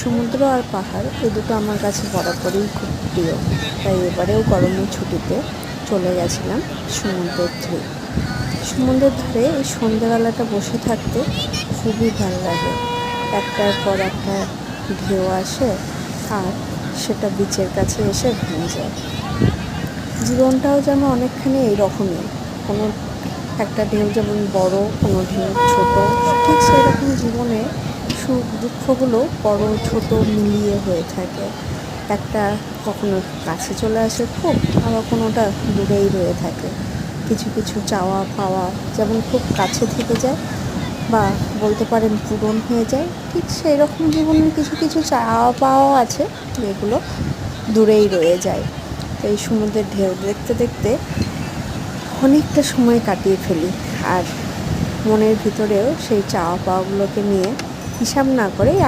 সমুদ্র আর পাহাড় এই দুটো আমার কাছে বরাবরই খুব প্রিয়। তাই এবারেও গরমের ছুটিতে চলে গেছিলাম সমুদ্রের ধারে। সমুদ্রের ধারে এই সন্ধ্যেবেলাটা বসে থাকতে খুবই ভালো লাগে। একটার পর একটা ঢেউ আসে আর সেটা বিচের কাছে এসে ভেঙে যায়। জীবনটাও যেন অনেকখানি এইরকমই, কোনো একটা ঢেউ যেমন বড়, কোনো ঢেউ ছোট, ঠিক সেই রকম জীবনে সুখ দুঃখগুলো বড় ছোট মিলিয়ে হয়ে থাকে। একটা কখনো কাছে চলে আসে খুব, আবার কোনোটা দূরেই রয়ে থাকে। কিছু কিছু চাওয়া পাওয়া যেমন খুব কাছে থেকে যায় বা বলতে পারেন পূরণ হয়ে যায়, ঠিক সেই রকম জীবনের কিছু কিছু চাওয়া পাওয়াও আছে যেগুলো দূরেই রয়ে যায়। তো এই সমুদ্রের ঢেউ দেখতে দেখতে অনেকটা সময় কাটিয়ে ফেলি, আর মনের ভিতরেও সেই চাওয়া পাওয়াগুলোকে নিয়ে হিসাব না করেই